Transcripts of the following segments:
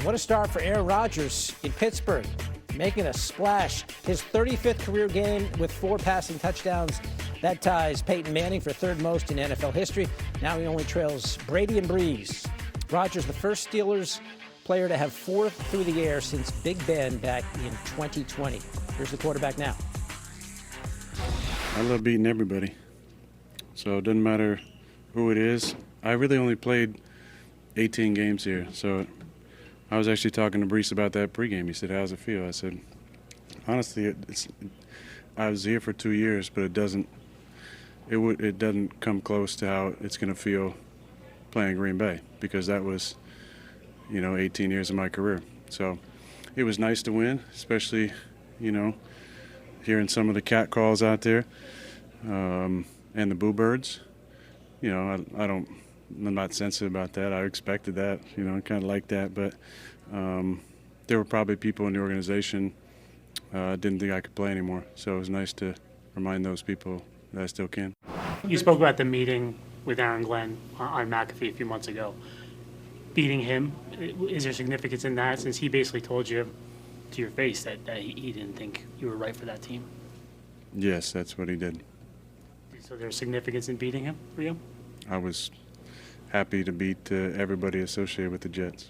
What a start for Aaron Rodgers in Pittsburgh, making a splash. His 35th career game with 4 passing touchdowns. That ties Peyton Manning for third most in NFL history. Now he only trails Brady and Breeze. Rodgers, the first Steelers player to have 4 through the air since Big Ben back in 2020. Here's the quarterback now. I love beating everybody. So it doesn't matter who it is. I really only played 18 games here. So I was actually talking to Brees about that pregame. He said, "How's it feel?" I said, "Honestly, I was here for 2 years, but it doesn't come close to how it's going to feel playing Green Bay, because that was, 18 years of my career." So it was nice to win, especially, hearing some of the cat calls out there and the boo birds. I'm not sensitive about that. I expected that, I kind of like that. But there were probably people in the organization didn't think I could play anymore. So it was nice to remind those people that I still can. You spoke about the meeting with Aaron Glenn on McAfee a few months ago. Beating him, is there significance in that, since he basically told you to your face that he didn't think you were right for that team? Yes, that's what he did. So there's significance in beating him for you? I was happy to beat everybody associated with the Jets.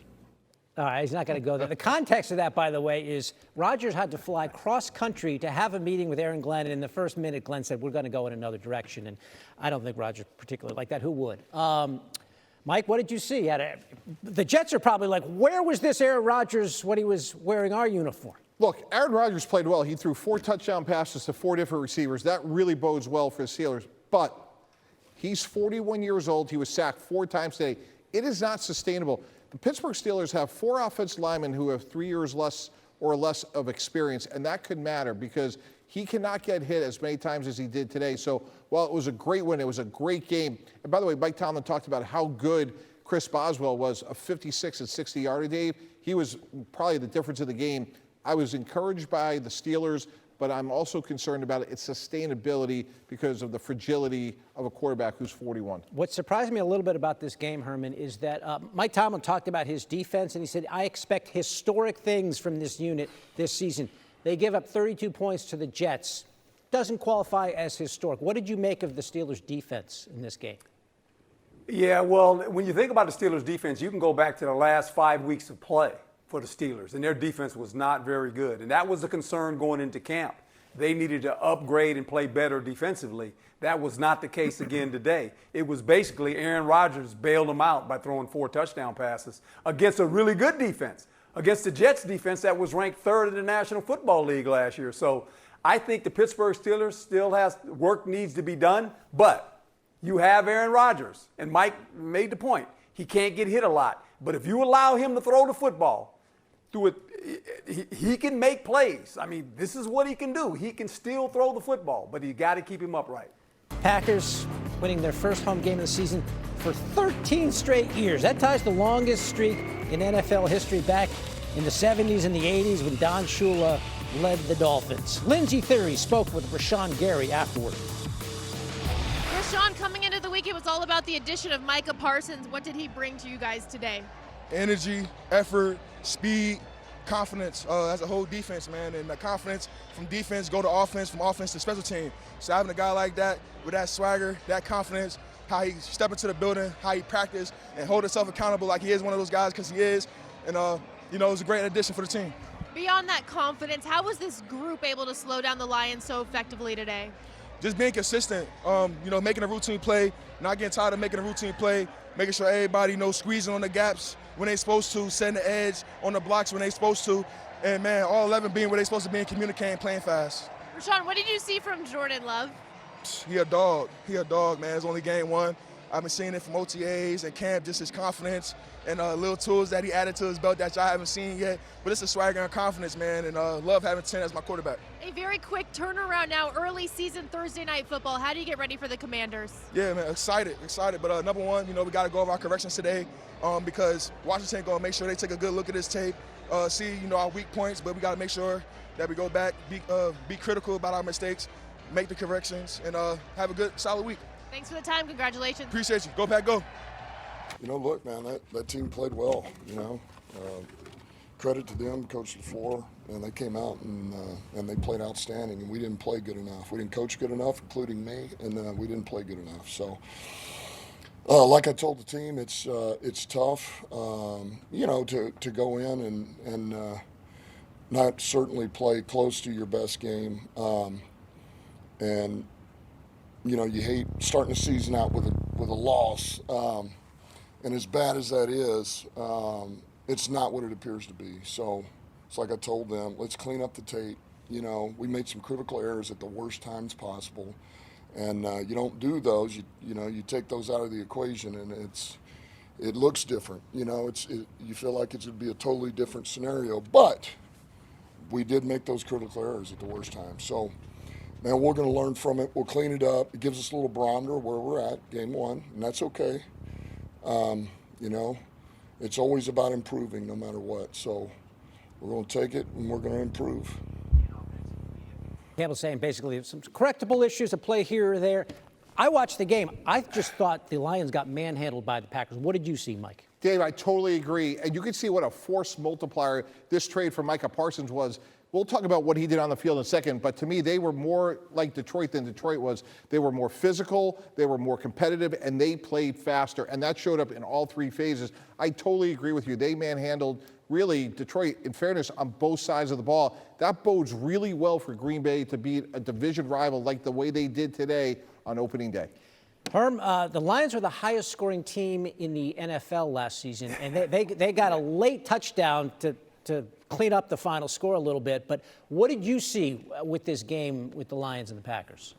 All right, he's not going to go there. The context of that, by the way, is Rodgers had to fly cross-country to have a meeting with Aaron Glenn, and in the first minute, Glenn said, "We're going to go in another direction." And I don't think Rodgers particularly like that. Who would? Mike, what did you see? The Jets are probably like, where was this Aaron Rodgers when he was wearing our uniform? Look, Aaron Rodgers played well. He threw 4 touchdown passes to 4 different receivers. That really bodes well for the Steelers. But he's 41 years old. He was sacked 4 times today. It is not sustainable. The Pittsburgh Steelers have 4 offensive linemen who have 3 years less of experience, and that could matter because he cannot get hit as many times as he did today. So while it was a great win, it was a great game. And by the way, Mike Tomlin talked about how good Chris Boswell was, a 56 and 60-yarder, Dave. He was probably the difference of the game. I was encouraged by the Steelers, but I'm also concerned about its sustainability because of the fragility of a quarterback who's 41. What surprised me a little bit about this game, Herman, is that Mike Tomlin talked about his defense, and he said, "I expect historic things from this unit this season." They give up 32 points to the Jets. Doesn't qualify as historic. What did you make of the Steelers' defense in this game? Yeah, well, when you think about the Steelers' defense, you can go back to the last 5 weeks of play for the Steelers, and their defense was not very good. And that was the concern going into camp. They needed to upgrade and play better defensively. That was not the case again today. It was basically Aaron Rodgers bailed them out by throwing 4 touchdown passes against a really good defense, against the Jets defense that was ranked 3rd in the National Football League last year. So I think the Pittsburgh Steelers still has work needs to be done, but you have Aaron Rodgers, and Mike made the point. He can't get hit a lot, but if you allow him to throw the football, he can make plays. I mean, this is what he can do. He can still throw the football, but you got to keep him upright. Packers winning their first home game of the season for 13 straight years. That ties the longest streak in NFL history back in the 70s and the 80s when Don Shula led the Dolphins. Lindsey Theory spoke with Rashawn Gary afterward. Rashawn, coming into the week, it was all about the addition of Micah Parsons. What did he bring to you guys today? Energy, effort, speed, confidence as a whole defense, man. And the confidence from defense go to offense, from offense to special team. So having a guy like that with that swagger, that confidence, how he step into the building, how he practice and hold himself accountable like he is one of those guys, because he is. And, it was a great addition for the team. Beyond that confidence, how was this group able to slow down the Lions so effectively today? Just being consistent, making a routine play, not getting tired of making a routine play, making sure everybody squeezing on the gaps when they're supposed to, setting the edge on the blocks when they're supposed to, and, man, all 11 being where they're supposed to be and communicating, playing fast. Rashawn, what did you see from Jordan Love? He a dog. He a dog, man. It's only game 1. I've been seeing it from OTAs and camp, just his confidence and little tools that he added to his belt that y'all haven't seen yet. But it's a swagger and confidence, man, and love having 10 as my quarterback. A very quick turnaround now, early season Thursday night football. How do you get ready for the Commanders? Yeah, man, excited. But number one, we got to go over our corrections today because Washington going to make sure they take a good look at this tape, see, our weak points, but we got to make sure that we go back, be critical about our mistakes, make the corrections, and have a good, solid week. Thanks for the time. Congratulations. Appreciate you. Go Pack, go. Look, man, that team played well, credit to them, coached the floor, and they came out and they played outstanding. And we didn't play good enough. We didn't coach good enough, including me, and we didn't play good enough. So, like I told the team, it's tough, to go in and not certainly play close to your best game, and you hate starting the season out with a loss. And as bad as that is, it's not what it appears to be. So it's like I told them, let's clean up the tape. We made some critical errors at the worst times possible. And you don't do those. You take those out of the equation, and it looks different. You feel like it's going to be a totally different scenario. But we did make those critical errors at the worst time. So, man, we're going to learn from it. We'll clean it up. It gives us a little barometer where we're at, game one, and that's okay. It's always about improving no matter what. So we're going to take it and we're going to improve. Campbell saying basically some correctable issues, a play here or there. I watched the game. I just thought the Lions got manhandled by the Packers. What did you see, Mike? Dave, I totally agree. And you can see what a force multiplier this trade for Micah Parsons was. We'll talk about what he did on the field in a second, but to me, they were more like Detroit than Detroit was. They were more physical, they were more competitive, and they played faster, and that showed up in all three phases. I totally agree with you. They manhandled, really, Detroit, in fairness, on both sides of the ball. That bodes really well for Green Bay to beat a division rival like the way they did today on opening day. Herm, the Lions were the highest scoring team in the NFL last season, and they got a late touchdown to clean up the final score a little bit. But what did you see with this game with the Lions and the Packers?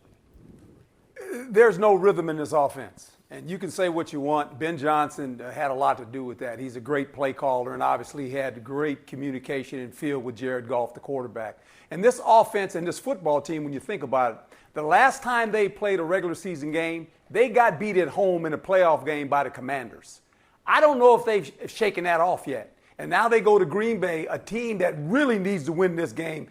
There's no rhythm in this offense. And you can say what you want. Ben Johnson had a lot to do with that. He's a great play caller, and obviously he had great communication and field with Jared Goff, the quarterback. And this offense and this football team, when you think about it, the last time they played a regular season game, they got beat at home in a playoff game by the Commanders. I don't know if they've shaken that off yet. And now they go to Green Bay, a team that really needs to win this game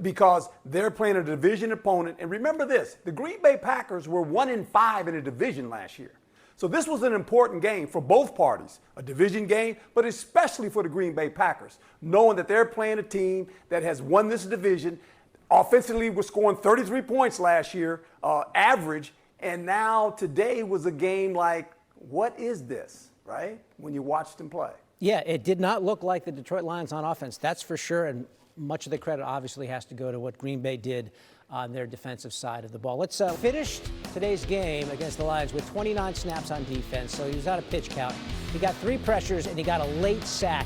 because they're playing a division opponent. And remember this, the Green Bay Packers were 1-5 in a division last year. So this was an important game for both parties, a division game, but especially for the Green Bay Packers, knowing that they're playing a team that has won this division. Offensively, we're scoring 33 points last year, average, and now today was a game like, what is this, right, when you watched them play? Yeah, it did not look like the Detroit Lions on offense, that's for sure, and much of the credit obviously has to go to what Green Bay did on their defensive side of the ball. Let's finish today's game against the Lions with 29 snaps on defense, so he was out of pitch count. He got 3 pressures, and he got a late sack.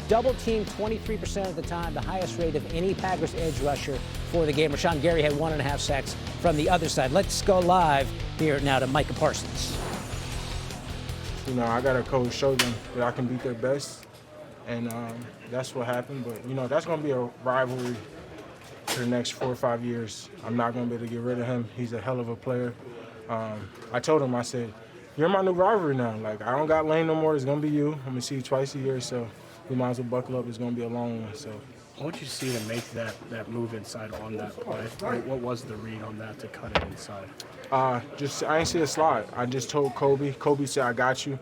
Double team 23% of the time, the highest rate of any Packers edge rusher for the game. Rashawn Gary had 1.5 sacks from the other side. Let's go live here now to Micah Parsons. I got to coach, show them that I can beat their best, and that's what happened. But, that's going to be a rivalry for the next 4 or 5 years. I'm not going to be able to get rid of him. He's a hell of a player. I told him, I said, you're my new rivalry now. Like, I don't got Lane no more. It's going to be you. I'm going to see you twice a year, so we might as well buckle up. It's going to be a long one. So, what did you see to make that move inside on that play? What was the read on that to cut it inside? I didn't see a slide. I just told Kobe. Kobe said, I got you.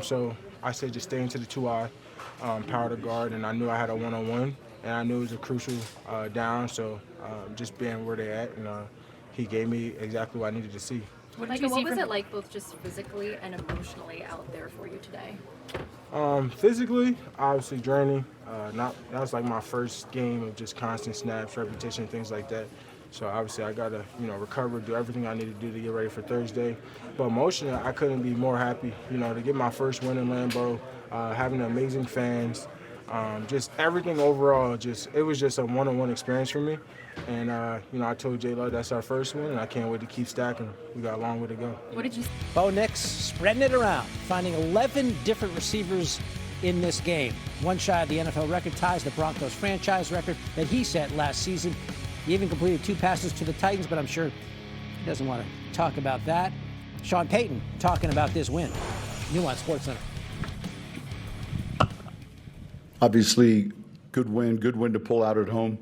So I said, just stay into the 2-eye, power to guard, and I knew I had a one-on-one, and I knew it was a crucial down, so just being where they at, and he gave me exactly what I needed to see. What was it like both just physically and emotionally out there for you today? Physically, obviously draining. That was like my first game of just constant snaps, repetition, things like that. So obviously I got to, recover, do everything I need to do to get ready for Thursday. But emotionally, I couldn't be more happy, to get my first win in Lambeau, having amazing fans, just everything overall. It was just a one-on-one experience for me. And, I told J-Lo that's our first win, and I can't wait to keep stacking. We got a long way to go. What did you? Bo Nix spreading it around, finding 11 different receivers in this game. One shy of the NFL record, ties the Broncos franchise record that he set last season. He even completed 2 passes to the Titans, but I'm sure he doesn't want to talk about that. Sean Payton talking about this win. New on SportsCenter. Obviously, good win to pull out at home.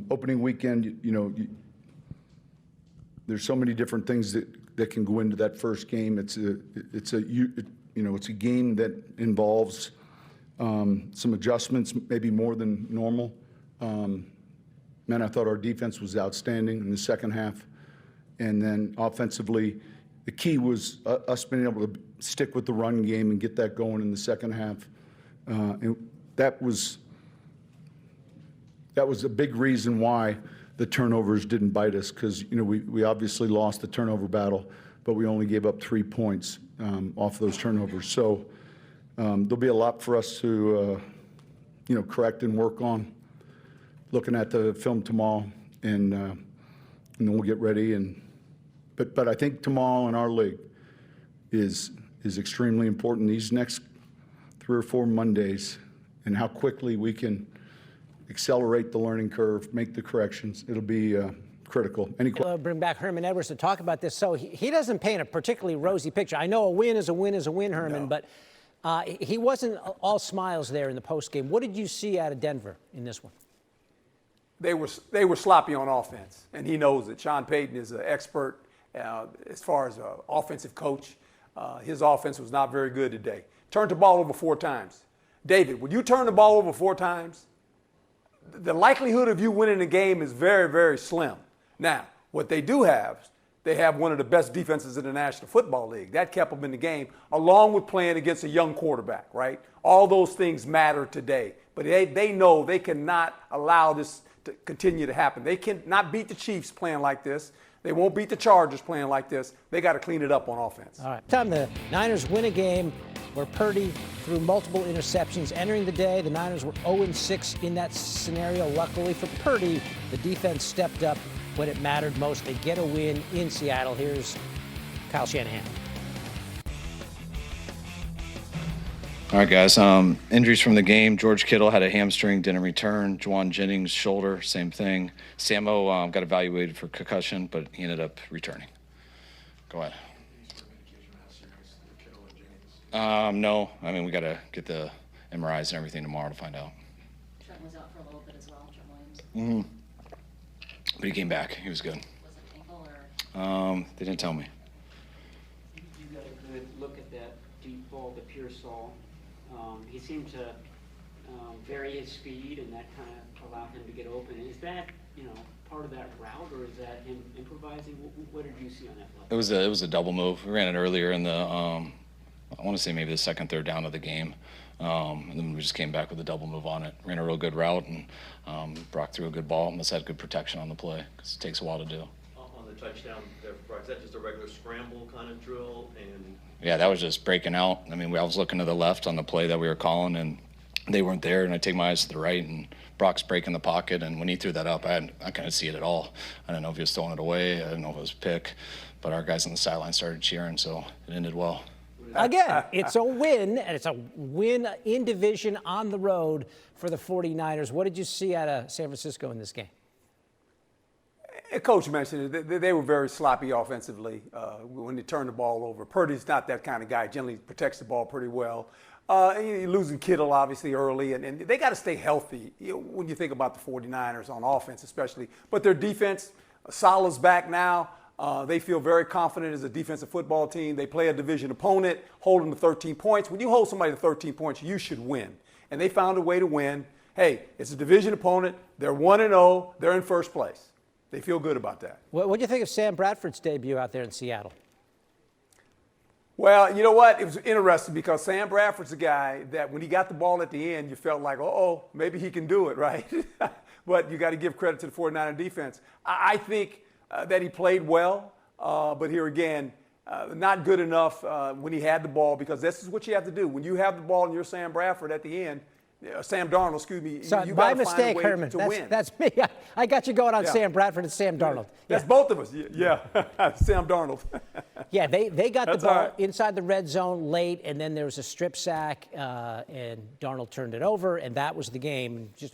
Opening weekend, there's so many different things that can go into that first game. it's a game that involves some adjustments, maybe more than normal. Man, I thought our defense was outstanding in the second half. And then offensively, the key was us being able to stick with the run game and get that going in the second half. And that was a big reason why the turnovers didn't bite us, because we obviously lost the turnover battle, but we only gave up 3 points off those turnovers. So there'll be a lot for us to correct and work on. Looking at the film tomorrow, and then we'll get ready. But I think tomorrow in our league is extremely important. These next 3 or 4 Mondays, and how quickly we can accelerate the learning curve, make the corrections. It'll be critical. Bring back Herman Edwards to talk about this. So he doesn't paint a particularly rosy picture. I know a win is a win is a win, Herman, but he wasn't all smiles there in the postgame. What did you see out of Denver in this one? They were sloppy on offense, and he knows it. Sean Payton is an expert as far as an offensive coach. His offense was not very good today. Turned the ball over 4 times. David, when you turn the ball over 4 times, the likelihood of you winning the game is very, very slim. Now, what they do have, they have one of the best defenses in the National Football League. That kept them in the game, along with playing against a young quarterback, right? All those things matter today. But they know they cannot allow this to continue to happen. They cannot beat the Chiefs playing like this. They won't beat the Chargers playing like this. They got to clean it up on offense. All right. Time the Niners win a game where Purdy threw multiple interceptions. Entering the day, the Niners were 0-6 in that scenario. Luckily for Purdy, the defense stepped up when it mattered most. They get a win in Seattle. Here's Kyle Shanahan. All right, guys. Injuries from the game. George Kittle had a hamstring, didn't return. Juwan Jennings, shoulder, same thing. Samo got evaluated for concussion, but he ended up returning. Go ahead. No. I mean, we got to get the MRIs and everything tomorrow to find out. Trent was out for a little bit as well, Trent Williams. But he came back. He was good. Was it ankle or? They didn't tell me. You got a good look at that deep ball to Pearsall. He seemed to vary his speed, and that kind of allowed him to get open. Is that, part of that route, or is that him improvising? What did you see on that play? It was a double move. We ran it earlier in the, I want to say maybe the second, third down of the game. And then we just came back with a double move on it. Ran a real good route, and Brock threw a good ball. Must have had good protection on the play, because it takes a while to do. On the touchdown there, Brock, is that just a regular scramble kind of drill? Yeah, that was just breaking out. I mean, I was looking to the left on the play that we were calling, and they weren't there, and I take my eyes to the right, and Brock's breaking the pocket, and when he threw that up, I couldn't see it at all. I didn't know if he was throwing it away. I didn't know if it was a pick, but our guys on the sideline started cheering, so it ended well. Again, it's a win, and it's a win in division on the road for the 49ers. What did you see out of San Francisco in this game? Coach mentioned it. They were very sloppy offensively when they turned the ball over. Purdy's not that kind of guy. Generally protects the ball pretty well. You're losing Kittle, obviously, early, and they got to stay healthy when you think about the 49ers on offense especially. But their defense, Salah's back now. They feel very confident as a defensive football team. They play a division opponent, hold them to 13 points. When you hold somebody to 13 points, you should win. And they found a way to win. Hey, it's a division opponent. They're 1-0. They're in first place. They feel good about that. What do you think of Sam Bradford's debut out there in Seattle? Well, you know what? It was interesting because Sam Bradford's a guy that when he got the ball at the end, you felt like, maybe he can do it, right? But you got to give credit to the 49er defense. I think that he played well, but here again, not good enough when he had the ball, because this is what you have to do. When you have the ball and you're Sam Bradford at the end, Sam Darnold, excuse me. So you my got to mistake, find a way Herman. to win. That's me. I got you going on Sam Bradford and Sam Darnold. That's both of us. Yeah, Sam Darnold. Yeah, they got the ball inside the red zone late, and then there was a strip sack, and Darnold turned it over, and that was the game. Just